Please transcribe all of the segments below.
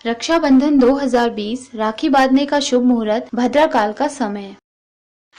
रक्षाबंधन 2020 राखी बांधने का शुभ मुहूर्त, भद्राकाल का समय।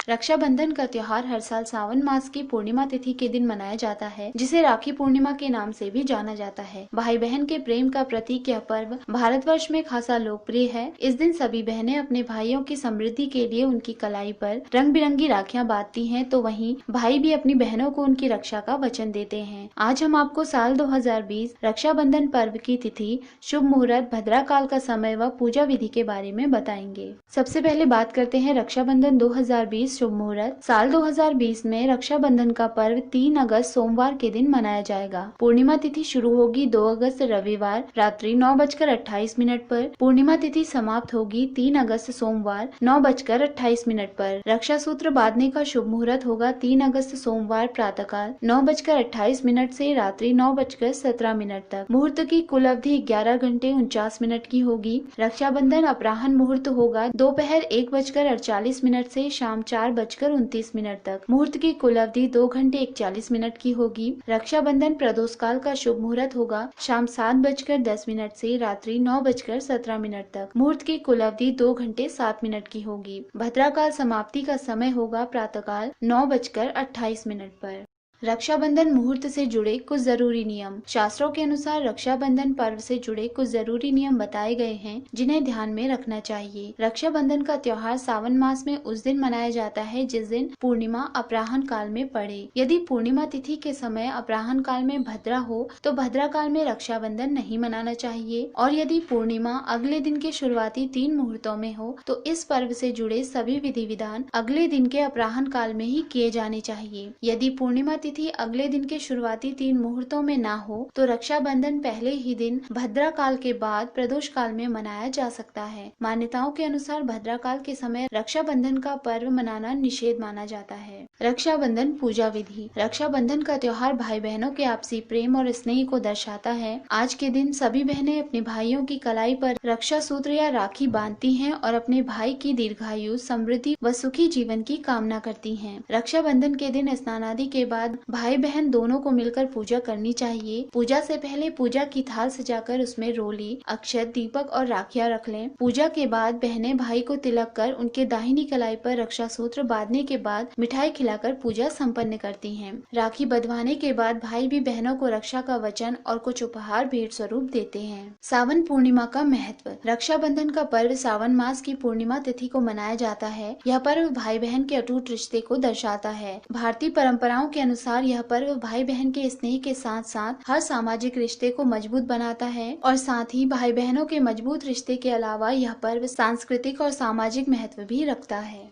रक्षाबंधन का त्योहार हर साल सावन मास की पूर्णिमा तिथि के दिन मनाया जाता है, जिसे राखी पूर्णिमा के नाम से भी जाना जाता है। भाई बहन के प्रेम का प्रतीक यह पर्व भारतवर्ष में खासा लोकप्रिय है। इस दिन सभी बहनें अपने भाइयों की समृद्धि के लिए उनकी कलाई पर रंग बिरंगी राखियां बांधती हैं, तो वहीं भाई भी अपनी बहनों को उनकी रक्षा का वचन देते हैं। आज हम आपको साल 2020 रक्षाबंधन पर्व की तिथि, शुभ मुहूर्त, भद्राकाल का समय व पूजा विधि के बारे में बताएंगे। सबसे पहले बात करते हैं रक्षाबंधन 2020 शुभ मुहूर्त। साल 2020 में रक्षाबंधन का पर्व 3 अगस्त सोमवार के दिन मनाया जाएगा। पूर्णिमा तिथि शुरू होगी 2 अगस्त रविवार रात्रि 9:28 पर। पूर्णिमा तिथि समाप्त होगी 3 अगस्त सोमवार 9:28 पर। रक्षा सूत्र बांधने का शुभ मुहूर्त होगा 3 अगस्त सोमवार प्रातःकाल 9:28 से रात्रि 9:17 तक। मुहूर्त की कुल अवधि 11 घंटे 49 मिनट की होगी। रक्षाबंधन अपराह्न मुहूर्त होगा दोपहर 1:48 से शाम 4:29 तक। मुहूर्त की कुल अवधि 2 घंटे 41 मिनट की होगी। रक्षाबंधन प्रदोष काल का शुभ मुहूर्त होगा शाम 7:10 से रात्रि 9:17 तक। मुहूर्त की कुल अवधि 2 घंटे 7 मिनट की होगी। भद्राकाल समाप्ति का समय होगा प्रातःकाल 9:28 पर। रक्षाबंधन मुहूर्त से जुड़े कुछ जरूरी नियम। शास्त्रों के अनुसार रक्षाबंधन पर्व से जुड़े कुछ जरूरी नियम बताए गए हैं, जिन्हें ध्यान में रखना चाहिए। रक्षाबंधन का त्योहार सावन मास में उस दिन मनाया जाता है जिस दिन पूर्णिमा अपराह्न काल में पड़े। यदि पूर्णिमा तिथि के समय अपराह्न काल में भद्रा हो तो भद्रा काल में रक्षाबंधन नहीं मनाना चाहिए, और यदि पूर्णिमा अगले दिन के शुरुआती 3 मुहूर्तों में हो तो इस पर्व से जुड़े सभी विधि विधान अगले दिन के अपराह्न काल में ही किए जाने चाहिए। यदि पूर्णिमा तिथि अगले दिन के शुरुआती 3 मुहूर्तों में ना हो तो रक्षाबंधन पहले ही दिन भद्रा काल के बाद प्रदोष काल में मनाया जा सकता है। मान्यताओं के अनुसार भद्रा काल के समय रक्षाबंधन का पर्व मनाना निषेध माना जाता है। रक्षाबंधन पूजा विधि। रक्षाबंधन का त्योहार भाई बहनों के आपसी प्रेम और स्नेह को दर्शाता है। आज के दिन सभी बहनें अपने भाइयों की कलाई पर रक्षा सूत्र या राखी बांधती हैं और अपने भाई की दीर्घायु, समृद्धि व सुखी जीवन की कामना करती हैं। रक्षाबंधन के दिन स्नान आदि के बाद भाई बहन दोनों को मिलकर पूजा करनी चाहिए। पूजा से पहले पूजा की थाल सजाकर उसमें रोली, अक्षत, दीपक और राखियां रख लें। पूजा के बाद बहनें भाई को तिलक कर उनके दाहिनी कलाई पर रक्षा सूत्र बांधने के बाद मिठाई खिलाकर पूजा संपन्न करती हैं। राखी बंधवाने के बाद भाई भी बहनों को रक्षा का वचन और कुछ उपहार भेंट स्वरूप देते हैं। सावन पूर्णिमा का महत्व। रक्षाबंधन का पर्व सावन मास की पूर्णिमा तिथि को मनाया जाता है। यह पर्व भाई बहन के अटूट रिश्ते को दर्शाता है। भारतीय परंपराओं के अनुसार यह पर्व भाई बहन के स्नेह के साथ साथ हर सामाजिक रिश्ते को मजबूत बनाता है, और साथ ही भाई बहनों के मजबूत रिश्ते के अलावा यह पर्व सांस्कृतिक और सामाजिक महत्व भी रखता है।